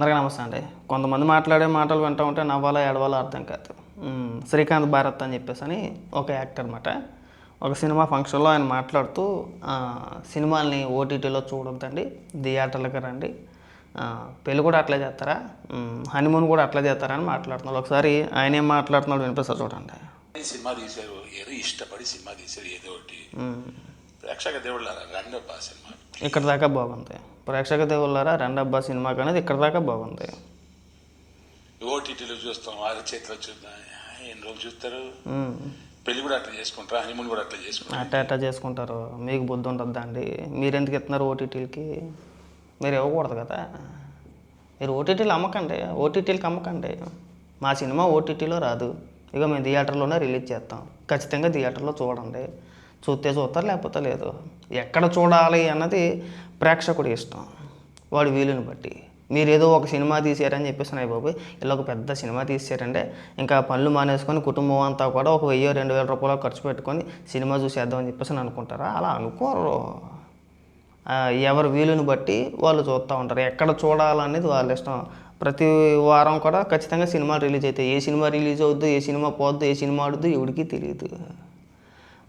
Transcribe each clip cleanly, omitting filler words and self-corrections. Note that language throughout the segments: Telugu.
అందరికీ నమస్తే అండి. కొంతమంది మాట్లాడే మాటలు వింటూ ఉంటే నవ్వాలో ఏడవాలో అర్థం కాదు. శ్రీకాంత్ భారత్ అని చెప్పేసి ఒక యాక్టర్ అనమాట. ఒక సినిమా ఫంక్షన్లో ఆయన మాట్లాడుతూ సినిమాల్ని ఓటీటీలో చూడొద్దండి, థియేటర్లకు రండి, పెళ్ళి కూడా అట్లా చేస్తారా, హనీమూన్ కూడా అట్లా చేస్తారా అని మాట్లాడుతున్నారు. ఒకసారి ఆయన ఏం మాట్లాడుతున్నాడు వినిపిస్తారు చూడండి. సినిమా తీశారు, ఏదో ఇష్టపడి సినిమా తీశారు, ఏదో ఒకటి ప్రేక్షక దేవుళ్ళారా రండబ్బా సినిమా ఇక్కడ దాకా బాగుంది. ప్రేక్షక దేవుళ్ళారా రండబ్బా సినిమాకి అనేది ఇక్కడ దాకా బాగుంది. ఓటీటీలో చూస్తాం, వారి చేతిలో చూద్దాం, ఎన్ని రోజులు చూస్తారు. పెళ్లి కూడా అట్లా చేసుకుంటారు, హనీమూన్ కూడా అట్లా చేసుకుంటారు. అట్లా చేసుకుంటారు. మీకు బుద్ధి ఉంటుందా అండి? మీరు ఎందుకు ఇస్తున్నారు ఓటీటీలకి? మీరు ఇవ్వకూడదు కదా. మీరు ఓటీటీలు అమ్మకండి, ఓటీటీలకి అమ్మకండి. మా సినిమా ఓటీటీలో రాదు, ఇక మేము థియేటర్లోనే రిలీజ్ చేస్తాం, ఖచ్చితంగా థియేటర్లో చూడండి. చూస్తే చూస్తారు, లేకపోతే లేదు. ఎక్కడ చూడాలి అన్నది ప్రేక్షకుడి ఇష్టం, వాడి వీలుని బట్టి. మీరు ఏదో ఒక సినిమా తీసారని చెప్పేసి బాబు ఇలా ఒక పెద్ద సినిమా తీసారంటే ఇంకా పనులు మానేసుకొని కుటుంబం అంతా కూడా ఒక 1000-2000 రూపాయలు ఖర్చు పెట్టుకొని సినిమా చూసేద్దామని చెప్పేసి అనుకుంటారా? అలా అనుకోరు. ఎవరి వీలుని బట్టి వాళ్ళు చూస్తూ ఉంటారు. ఎక్కడ చూడాలనేది వాళ్ళ ఇష్టం. ప్రతి వారం కూడా ఖచ్చితంగా సినిమాలు రిలీజ్ అవుతాయి. ఏ సినిమా రిలీజ్ అవుద్దు, ఏ సినిమా పోద్దు, ఏ సినిమా ఆడుద్దు ఎవరికి తెలియదు.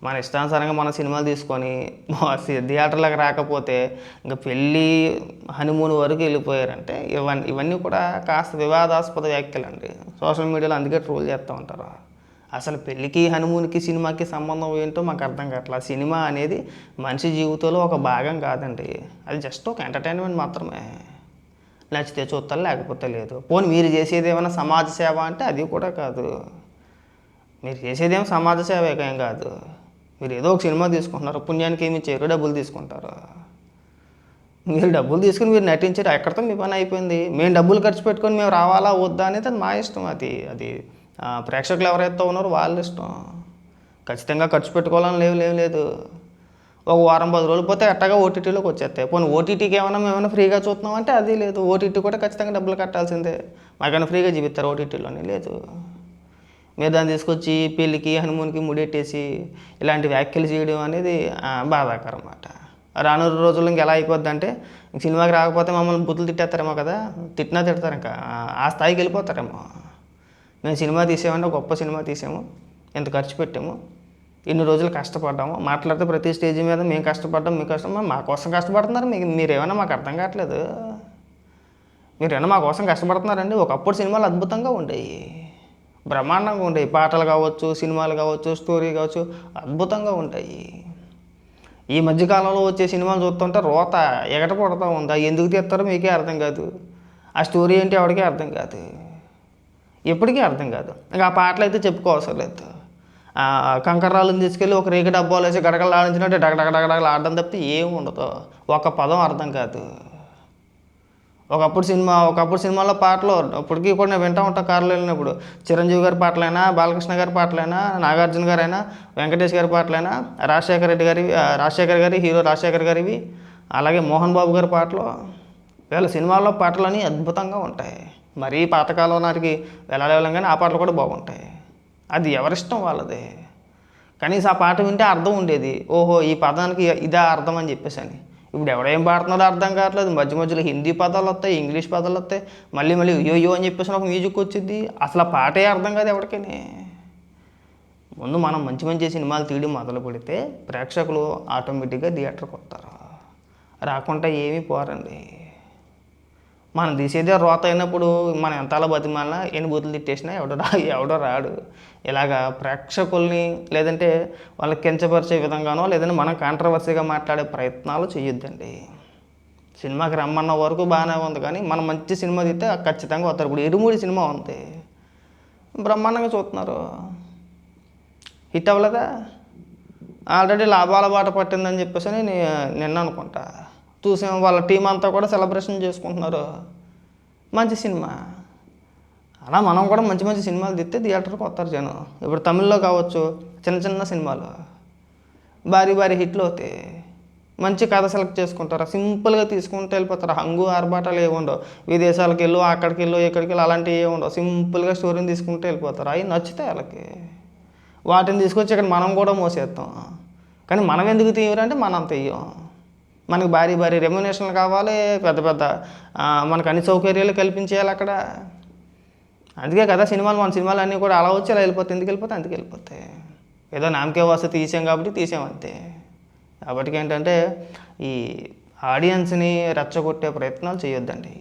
మన ఇష్టానుసారంగా మన సినిమాలు తీసుకొని థియేటర్లకు రాకపోతే ఇంకా పెళ్ళి హనీమూన్ వరకు వెళ్ళిపోయారంటే ఇవన్నీ కూడా కాస్త వివాదాస్పద వ్యాఖ్యలు అండి. సోషల్ మీడియాలో అందుకే ట్రోల్ చేస్తూ ఉంటారు. అసలు పెళ్ళికి హనీమూన్కి సినిమాకి సంబంధం ఏంటో మాకు అర్థం కావట్లేదు. సినిమా అనేది మనిషి జీవితంలో ఒక భాగం కాదండి, అది జస్ట్ ఒక ఎంటర్టైన్మెంట్ మాత్రమే. నచ్చితే చూస్తారు, లేకపోతే లేదు. పోనీ మీరు చేసేది ఏమైనా సమాజ సేవ అంటే అది కూడా కాదు. మీరు చేసేదేమో సమాజ సేవ ఏం కాదు. మీరు ఏదో ఒక సినిమా తీసుకుంటున్నారు, పుణ్యానికి ఏమి చేయరు, డబ్బులు తీసుకుంటారు. మీరు డబ్బులు తీసుకుని మీరు నటించారు, ఎక్కడితో మీ పని అయిపోయింది. మేము డబ్బులు ఖర్చు పెట్టుకొని మేము రావాలా వద్దా అనేది అది మా ఇష్టం. అది ప్రేక్షకులు ఎవరైతే ఉన్నారో వాళ్ళ ఇష్టం. ఖచ్చితంగా ఖర్చు పెట్టుకోవాలని లేదు. ఒక వారం 10 రోజులు పోతే ఎట్టగా ఓటీటీలోకి వచ్చేస్తాయి. పోనీ ఓటీటీకి ఏమైనా ఫ్రీగా చూస్తున్నాం అంటే అది లేదు. ఓటీటీ కూడా ఖచ్చితంగా డబ్బులు కట్టాల్సిందే. మాకైనా ఫ్రీగా చూపిస్తారు ఓటీటీలోనే లేదు. మీరు దాన్ని తీసుకొచ్చి పెళ్ళికి హనీమూన్కి ముడెట్టేసి ఇలాంటి వ్యాఖ్యలు చేయడం అనేది బాధాకరం అన్నమాట. రాను రోజుల్లో ఇంక ఎలా అయిపోద్ది అంటే సినిమాకి రాకపోతే మమ్మల్ని బుద్ధులు తిట్టేస్తారేమో కదా, తిట్టినా తిడతారు, ఇంకా ఆ స్థాయికి వెళ్ళిపోతారేమో. మేము సినిమా తీసామంటే గొప్ప సినిమా తీసాము, ఎంత ఖర్చు పెట్టాము, ఇన్ని రోజులు కష్టపడ్డాము, మాట్లాడితే ప్రతి స్టేజ్ మీద మేము కష్టపడ్డాం, మీ కష్టం మా కోసం కష్టపడుతున్నారు. మీరేమైనా మాకు అర్థం కావట్లేదు. మీరేమైనా మా కోసం కష్టపడుతున్నారండి. ఒకప్పుడు సినిమాలు అద్భుతంగా ఉండేవి, బ్రహ్మాండంగా ఉండేవి. పాటలు కావచ్చు, సినిమాలు కావచ్చు, స్టోరీ కావచ్చు, అద్భుతంగా ఉంటాయి. ఈ మధ్యకాలంలో వచ్చే సినిమాలు చూస్తుంటే రోత ఎగట పడుతూ ఉందా, ఎందుకు తీస్తారో మీకే అర్థం కాదు. ఆ స్టోరీ ఏంటి ఎవరికీ అర్థం కాదు, ఎప్పటికీ అర్థం కాదు. ఇంకా ఆ పాటలు అయితే చెప్పుకోవసరం లేదు. కంకర్రాలను తీసుకెళ్ళి ఒక రేగి డబ్బాలు వేసి గడగలు ఆడించినట్టు డగడగడగడగలు ఆడడం తప్పితే ఏమి ఉండదు, ఒక పదం అర్థం కాదు. ఒకప్పుడు సినిమాలో పాటలు ఇప్పటికీ కూడా నేను వింటూ ఉంటాను కారులో వెళ్ళినప్పుడు. చిరంజీవి గారి పాటలైనా, బాలకృష్ణ గారి పాటలైనా, నాగార్జున గారైనా, వెంకటేష్ గారి పాటలైనా, రాజశేఖర్ గారి హీరో రాజశేఖర్ గారివి, అలాగే మోహన్ బాబు గారి పాటలు, వీళ్ళ సినిమాల్లో పాటలని అద్భుతంగా ఉంటాయి. మరీ పాతకాలం నాటికి వెళ్ళలేం కానీ ఆ పాటలు కూడా బాగుంటాయి. అది ఎవరిష్టం వాళ్ళది. కనీసం ఆ పాట వింటే అర్థం ఉండేది, ఓహో ఈ పదానికి ఇదే అర్థం అని చెప్పేసి అని. ఇప్పుడు ఎవడేం పాడుతున్నాడో అర్థం కావట్లేదు. మధ్యలో హిందీ పదాలు వస్తాయి, ఇంగ్లీష్ పదాలు వస్తాయి, మళ్ళీ యో అని చెప్పేసి ఒక మ్యూజిక్ వచ్చింది. అసలు ఆ పాటే అర్థం కాదు ఎవరికైనా. ముందు మనం మంచి సినిమాలు తీయడం మొదలు పెడితే ప్రేక్షకులు ఆటోమేటిక్గా థియేటర్కి వస్తారు, రాకుండా ఏమీ పోరండి. మనం తీసేదే రోత అయినప్పుడు మనం ఎంతలా బతిమాలినా ఎన్ని బూతులు తిట్టేసినా ఎవడో రాడు. ఇలాగా ప్రేక్షకుల్ని లేదంటే వాళ్ళకి కించపరిచే విధంగానో లేదంటే మనం కాంట్రవర్సీగా మాట్లాడే ప్రయత్నాలు చేయొద్దండి. సినిమాకి రమ్మన్న వరకు బాగానే ఉంది, కానీ మనం మంచి సినిమా తీస్తే ఖచ్చితంగా వస్తారు. ఇప్పుడు ఇరుముడి సినిమా ఉంది, బ్రహ్మాండంగా చూస్తున్నారు, హిట్ అవ్వలేదా? ఆల్రెడీ లాభాల బాట పట్టిందని చెప్పేసి నిన్న అనుకుంటా చూసాం. వాళ్ళ టీం అంతా కూడా సెలబ్రేషన్ చేసుకుంటున్నారు, మంచి సినిమా. అలా మనం కూడా మంచి సినిమాలు తీస్తే థియేటర్కి వస్తారు జనం. ఇప్పుడు తమిళ్లో కావచ్చు, చిన్న సినిమాలు భారీ హిట్లు అవుతాయి. మంచి కథ సెలెక్ట్ చేసుకుంటారు, సింపుల్గా తీసుకుంటూ వెళ్ళిపోతారు. హంగు ఆర్భాటాలు ఏమి ఉండవు. విదేశాలకు వెళ్ళు, అక్కడికి వెళ్ళు, ఇక్కడికి వెళ్ళు అలాంటివి ఏమి ఉండవు. సింపుల్గా స్టోరీని తీసుకుంటూ వెళ్ళిపోతారు. అవి నచ్చుతాయి వాళ్ళకి. వాటిని తీసుకొచ్చి ఇక్కడ మనం కూడా మోసేస్తాం. కానీ మనం ఎందుకు తీయరంటే మనం తీయం. మనకు భారీ భారీ రెమ్యునేషన్లు కావాలి, పెద్ద పెద్ద మనకు అన్ని సౌకర్యాలు కల్పించేయాలి అక్కడ. అందుకే కదా మన సినిమాలు అన్నీ కూడా అలా వచ్చి అలా వెళ్ళిపోతాయి. ఎందుకు వెళ్ళిపోతాయి? అందుకు వెళ్ళిపోతాయి. ఏదో నామకే వస్తే తీసాం కాబట్టి తీసామంతే. కాబట్టి ఏంటంటే ఈ ఆడియన్స్ని రెచ్చగొట్టే ప్రయత్నాలు చేయొద్దండి.